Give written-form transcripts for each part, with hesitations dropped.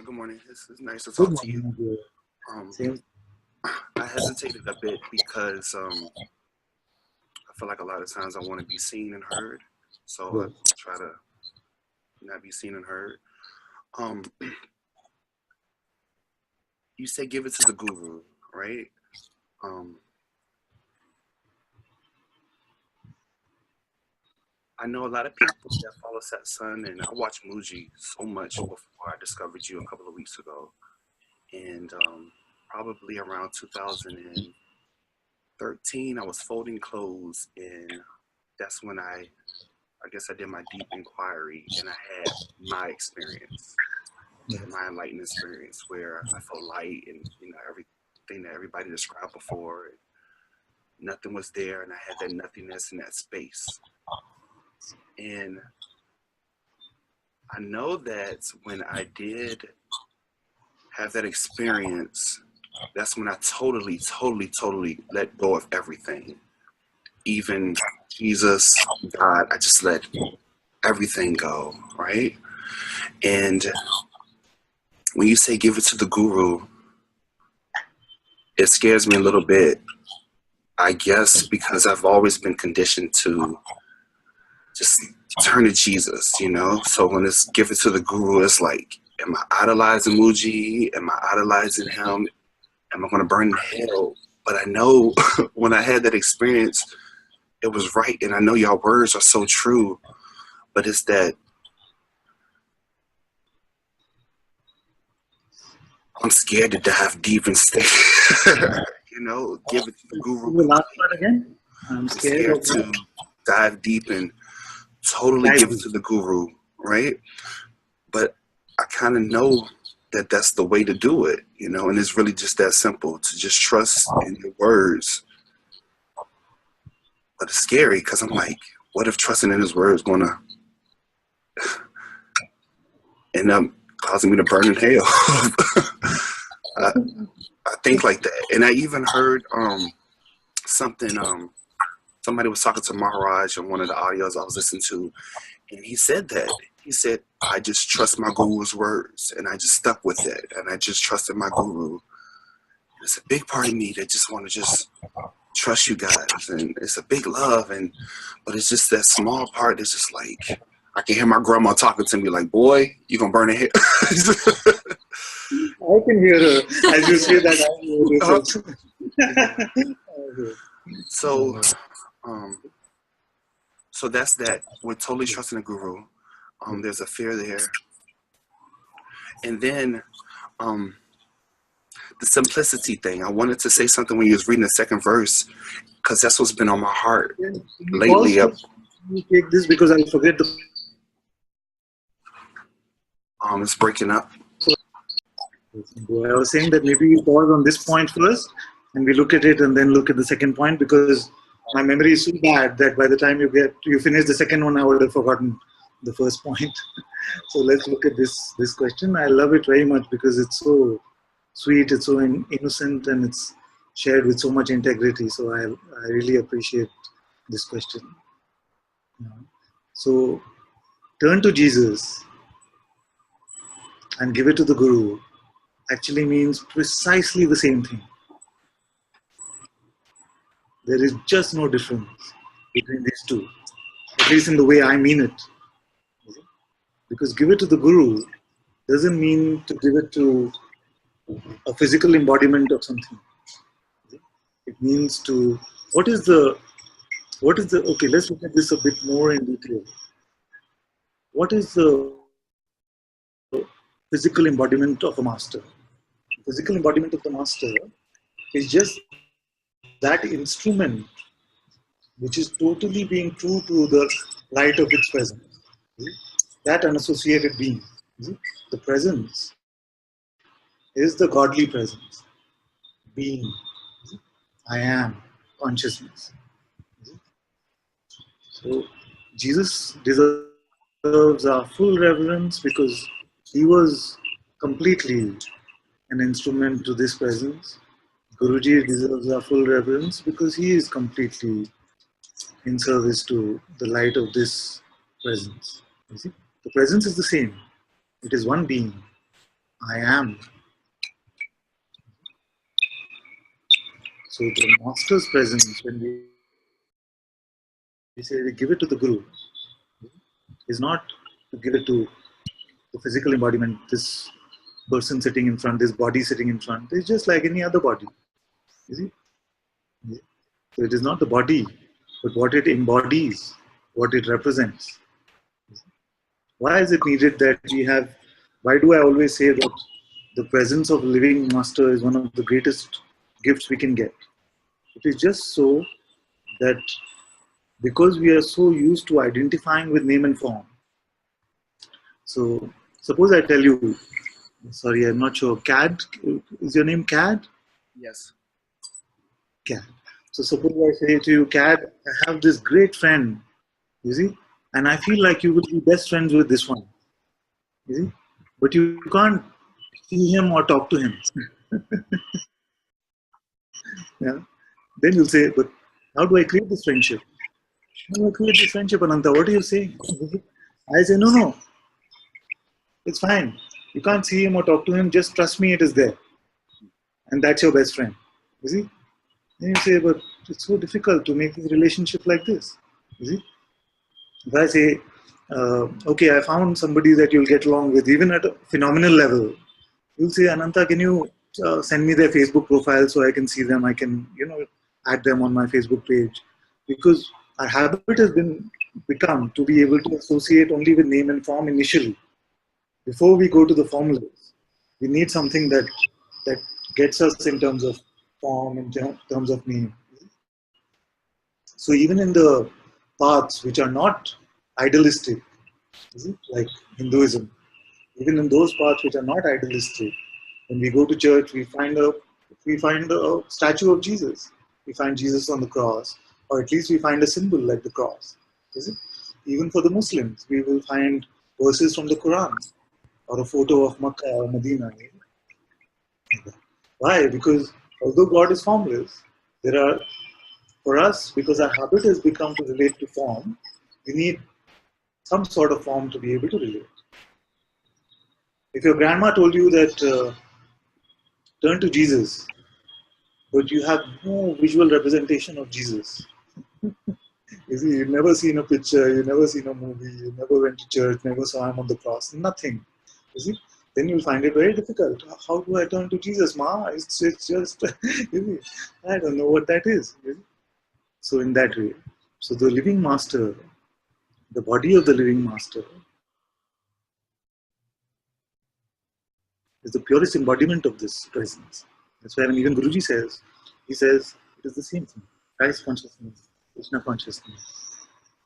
Good morning. It's nice to Good talk to you. morning, dear. Um, Same. I hesitated a bit because I feel like a lot of times I want to be seen and heard, so I Yes. try to not be seen and heard. Um, you say give it to the guru, right? Um, I know a lot of people that follow Satsang, and I watched Muji so much before I discovered you a couple of weeks ago, and probably around 2013, I was folding clothes, and that's when I guess I did my deep inquiry and I had my experience, Yes. my enlightened experience where I felt light and everything that everybody described before. And nothing was there, and I had that nothingness in that space. And I know that when I did have that experience, that's when I totally let go of everything. Even Jesus, God, I just let everything go, right? And when you say give it to the guru, it scares me a little bit. I guess because I've always been conditioned to just turn to Jesus. So when it's give it to the guru, it's like, am I idolizing Muji? Am I idolizing him? Am I going to burn in hell? But I know when I had that experience, it was right. And I know y'all words are so true. But it's that I'm scared to dive deep and stay, give it to the guru The last part completely. again. I'm I'm scared scared of to dive deep and totally dive give it deep. to the guru, right? But I kind of know that that's the way to do it, and it's really just that simple to just trust in your words. But it's scary because I'm like, what if trusting in his words going to end up causing me to burn in hell? I, I think like that. And I even heard something, somebody was talking to Maharaj on one of the audios I was listening to, and he said that. He said, I just trust my guru's words, and I just stuck with it, and I just trusted my guru. It's a big part of me that just want to just trust you guys, and it's a big love, but it's just that small part that's just like, I can hear my grandma talking to me like, boy, you gonna burn in hell. I can hear her as you say that. I hear this also. Okay. so, um, so that's that. We're totally trusting the guru. There's a fear there, and then um, the simplicity thing. I wanted to say something when you was reading the second verse because that's what's been on my heart Can we pause lately. to take this because I forget the. It's breaking up. I was saying that maybe we pause on this point first and we look at it and then look at the second point because my memory is so bad that by the time you finish the second one, I would have forgotten the first point. So let's look at this question. I love it very much because it's so sweet, it's so innocent, and it's shared with so much integrity. So I really appreciate this question. So turn to Jesus and give it to the Guru actually means precisely the same thing. There is just no difference between these two, at least in the way I mean it. Because give it to the Guru doesn't mean to give it to a physical embodiment of something. It means to okay, let's look at this a bit more in detail. What is the physical embodiment of a master? The physical embodiment of the master is just that instrument which is totally being true to the light of its presence. That unassociated being. The presence is the godly presence. Being. I am consciousness. So Jesus deserves our full reverence because he was completely an instrument to this presence. Guruji deserves our full reverence because he is completely in service to the light of this presence. You see? The presence is the same. It is one being. I am. So the master's presence, when we say we give it to the Guru, is not to give it to the physical embodiment, this person sitting in front, this body sitting in front. It's just like any other body. You see? So it is not the body, but what it embodies, what it represents. Why is it needed that we have? Why do I always say that the presence of a living master is one of the greatest gifts we can get? It is just so that because we are so used to identifying with name and form. So suppose I tell you, sorry, I'm not sure. Cad, is your name Cad? Yes. Cad. So suppose I say to you, Cad, I have this great friend, you see, and I feel like you will be best friends with this one, you see, but you can't see him or talk to him. Yeah. Then you'll say, but how do I create this friendship? How do I create this friendship, Ananta? What are you saying? I say, no, no, it's fine. You can't see him or talk to him. Just trust me, it is there. And that's your best friend. You see? Then you say, but it's so difficult to make this relationship like this. You see? If I say, okay, I found somebody that you'll get along with, even at a phenomenal level, you'll say, Ananta, can you send me their Facebook profile so I can see them? I can, add them on my Facebook page. Because our habit has become to be able to associate only with name and form initially. Before we go to the formulas, we need something that gets us in terms of form, in terms of name. So even in the paths which are not idealistic, like Hinduism, even in those paths which are not idealistic, when we go to church, we find a statue of Jesus. We find Jesus on the cross, or at least we find a symbol like the cross. Is it? Even for the Muslims, we will find verses from the Quran or a photo of Makkah or Medina. Why? Because although God is formless, there are, for us, because our habit has become to relate to form, we need some sort of form to be able to relate. If your grandma told you that turn to Jesus, but you have no visual representation of Jesus. You see, you've never seen a picture, you've never seen a movie, you never went to church, never saw him on the cross, nothing. You see, then you'll find it very difficult. How do I turn to Jesus, Ma? It's just, you see, I don't know what that is. You see? So in that way, so the living master, the body of the living master, is the purest embodiment of this presence. That's why when even Guruji says, he says it is the same thing. Christ consciousness, Krishna consciousness,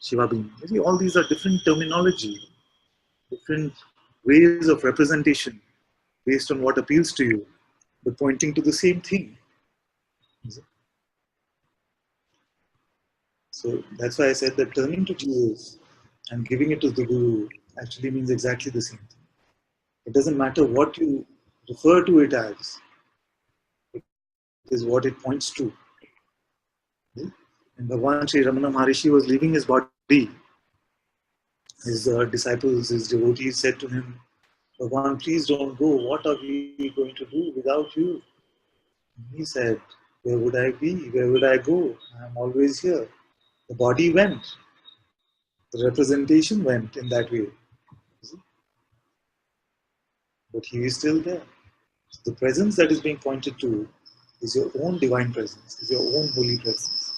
Shiva being. You see, all these are different terminology, different ways of representation based on what appeals to you, but pointing to the same thing. So that's why I said that turning to Jesus and giving it to the Guru actually means exactly the same thing. It doesn't matter what you refer to it as, it is what it points to. And Bhagavan Sri Ramana Maharishi was leaving his body. His disciples, his devotees said to him, Bhagavan, please don't go. What are we going to do without you? He said, where would I be? Where would I go? I'm always here. The body went. The representation went in that way. But he is still there. So the presence that is being pointed to is your own divine presence, is your own holy presence.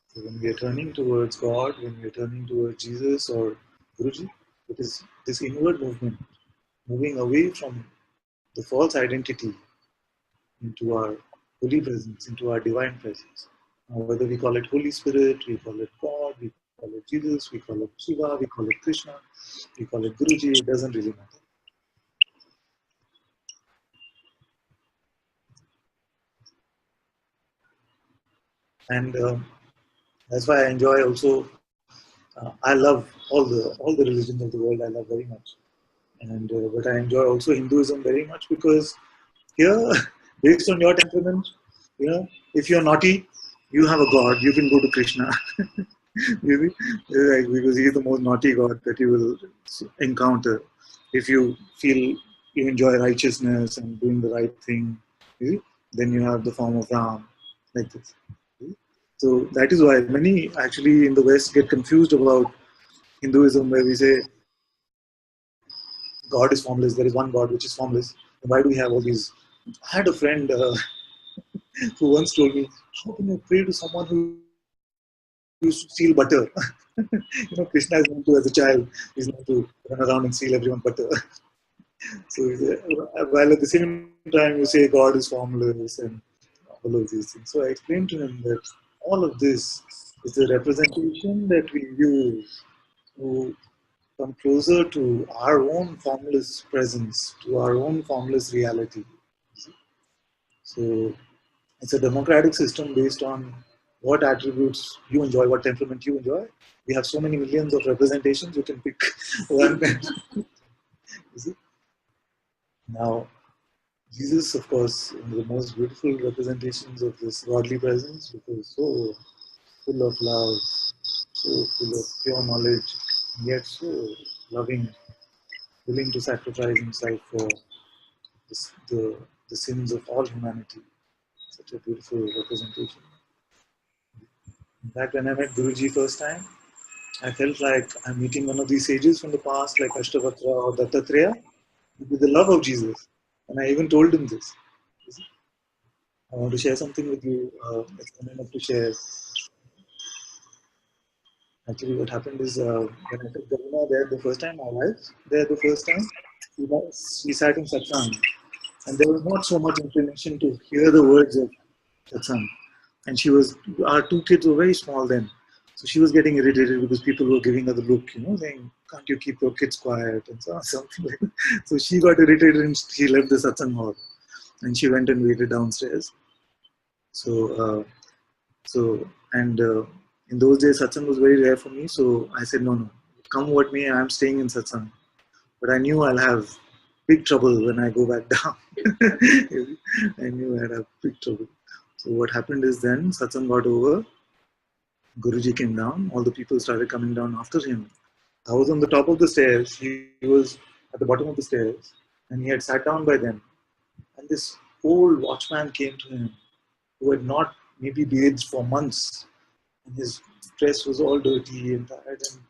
So when we are turning towards God, when we are turning towards Jesus or Guruji, it is this inward movement, moving away from the false identity into our holy presence, into our divine presence. Now, whether we call it Holy Spirit, we call it God, we call it Jesus, we call it Shiva, we call it Krishna, we call it Guruji, it doesn't really matter. And that's why I enjoy also. I love all the religions of the world. I love very much, and but I enjoy also Hinduism very much because here, based on your temperament, if you're naughty, you have a god. You can go to Krishna, because he is the most naughty god that you will encounter. if you feel you enjoy righteousness and doing the right thing, then you have the form of Ram, like this. So that is why many actually in the West get confused about Hinduism, where we say God is formless. There is one God which is formless. And why do we have all these? I had a friend who once told me, "How can you pray to someone who used to steal butter?" Krishna is known to as a child. He's known to run around and steal everyone butter. So while at the same time you say God is formless and all of these things. So I explained to him that all of this is a representation that we use to come closer to our own formless presence, to our own formless reality. So it's a democratic system based on what attributes you enjoy, what temperament you enjoy. We have so many millions of representations, you can pick one. Now, Jesus, of course, one of the most beautiful representations of this godly presence, because so full of love, so full of pure knowledge, and yet so loving, willing to sacrifice himself for this, the sins of all humanity. Such a beautiful representation. In fact, when I met Guruji first time, I felt like I'm meeting one of these sages from the past, like Ashtavakra or Dattatreya, with the love of Jesus. And I even told him this. I want to share something with you. It's coming up to share. Actually, what happened is when I took Garuna there the first time, my wife there the first time, we sat in Satsang. And there was not so much inclination to hear the words of Satsang. And our two kids were very small then. So she was getting irritated because people were giving her the look, saying, "Can't you keep your kids quiet?" and so on, something like that. So she got irritated and she left the Satsang hall. And she went and waited downstairs. So in those days, Satsang was very rare for me. So I said, no, come what may, I'm staying in Satsang. But I knew I'll have big trouble when I go back down. I knew I'd have big trouble. So what happened is then Satsang got over. Guruji came down. All the people started coming down after him. I was on the top of the stairs. He was at the bottom of the stairs. And he had sat down by them. And this old watchman came to him who had not maybe bathed for months. And his dress was all dirty and tired. And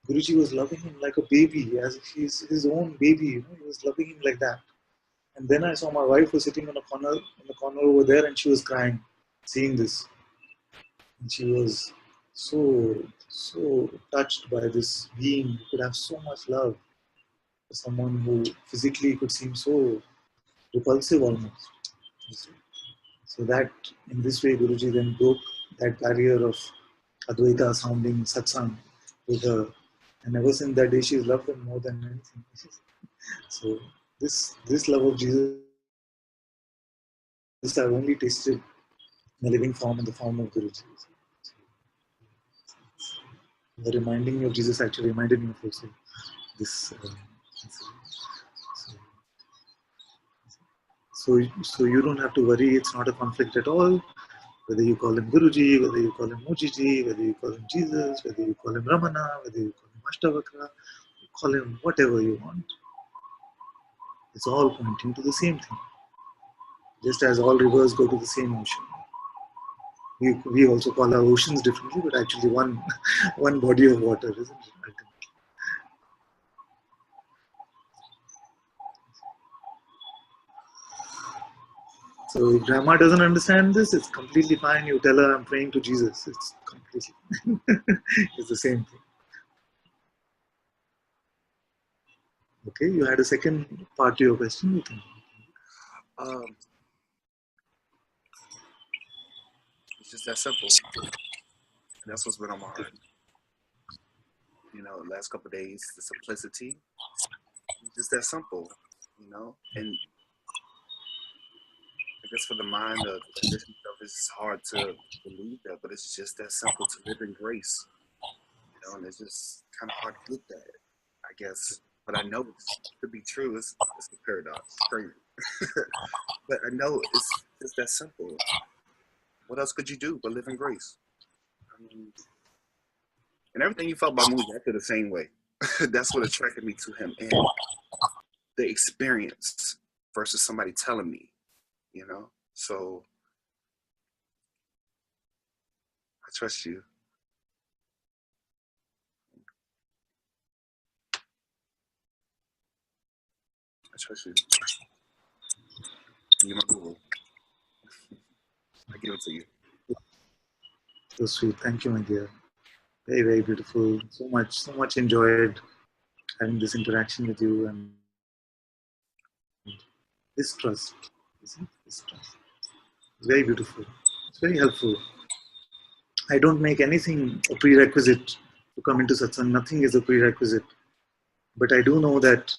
Guruji was loving him like a baby, as if he's his own baby. He was loving him like that. And then I saw my wife was sitting in the corner over there, and she was crying, seeing this. And she was so touched by this being who could have so much love for someone who physically could seem so repulsive almost. So that in this way, Guruji then broke that barrier of Advaita sounding satsang with her. And ever since that day, she's loved him more than anything. So this love of Jesus, I've only tasted in the living form, in the form of Guruji. The reminding me of Jesus actually reminded me of also this. So you don't have to worry. It's not a conflict at all. Whether you call him Guruji, whether you call him Mojiji, whether you call him Jesus, whether you call him Ramana, whether you call him Ashtavakra, you call him whatever you want. It's all pointing to the same thing. Just as all rivers go to the same ocean. We also call our oceans differently, but actually one body of water, isn't it? So if grandma doesn't understand this, it's completely fine. You tell her I'm praying to Jesus. It's completely it's the same thing. Okay, you had a second part to your question. You can. It's just that simple. That's what's been on my heart. Last couple of days, the simplicity. It's just that simple, And I guess for the mind, the tradition stuff, it's hard to believe that, but it's just that simple to live in grace. And it's just kind of hard to get that, I guess. But I know it's to be true. It's a paradox. It's crazy. But I know it's just that simple. What else could you do but live in grace? I mean, and everything you felt about moves, I feel the same way. That's what attracted me to him, and the experience versus somebody telling me, you know. So I trust you. I trust you. You're my guru. I give it to you. So sweet. Thank you, my dear. Very, very beautiful. So much enjoyed having this interaction with you, and this trust. This trust. It's very beautiful. It's very helpful. I don't make anything a prerequisite to come into satsang. Nothing is a prerequisite. But I do know that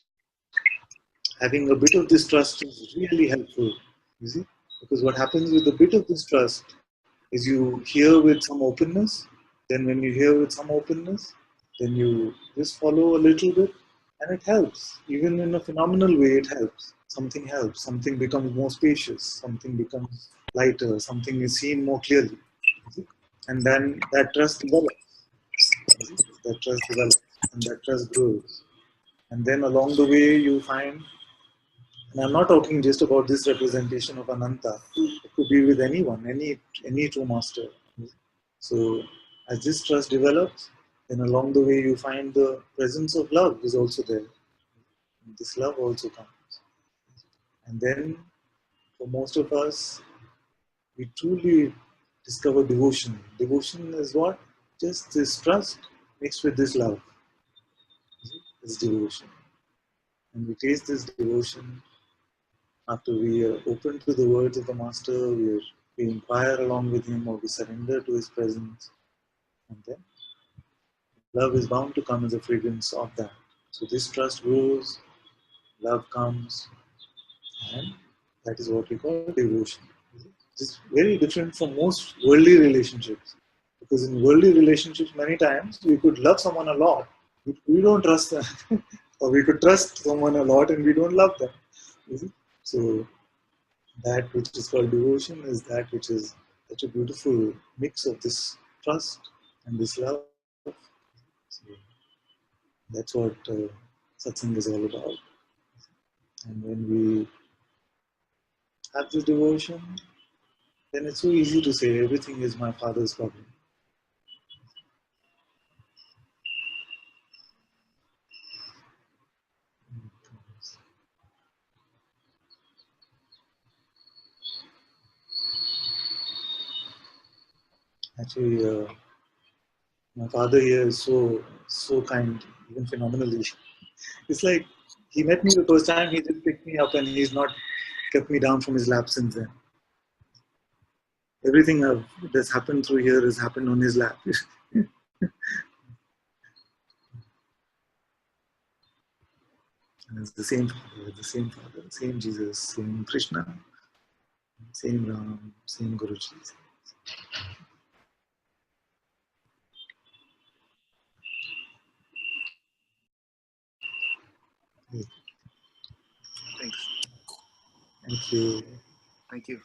having a bit of this trust is really helpful. You see? Because what happens with a bit of this trust is you hear with some openness. Then when you hear with some openness, then you just follow a little bit, and it helps. Even in a phenomenal way, it helps. Something helps. Something becomes more spacious. Something becomes lighter. Something is seen more clearly. And then that trust develops. That trust develops, and that trust grows. And then along the way, you find, and I'm not talking just about this representation of Ananta. It could be with anyone, any true master. So as this trust develops, then along the way you find the presence of love is also there. And this love also comes. And then for most of us, we truly discover devotion. Devotion is what? Just this trust mixed with this love. This devotion. And we taste this devotion after we are open to the words of the Master, we inquire along with him, or we surrender to his presence. And then love is bound to come as a fragrance of that. So this trust grows, love comes, and that is what we call devotion. It's very different from most worldly relationships. Because in worldly relationships, many times we could love someone a lot, we don't trust them. Or we could trust someone a lot and we don't love them. So that which is called devotion is that which is such a beautiful mix of this trust and this love. So that's what satsang is all about. And when we have this devotion, then it's so easy to say everything is my father's problem. Actually, my father here is so kind, even phenomenally. It's like he met me the first time, he just picked me up and he's not kept me down from his lap since then. Everything that's happened through here has happened on his lap. And it's the same Jesus, same Krishna, same Ram, same Guruji. Thanks. Thank you. Thank you.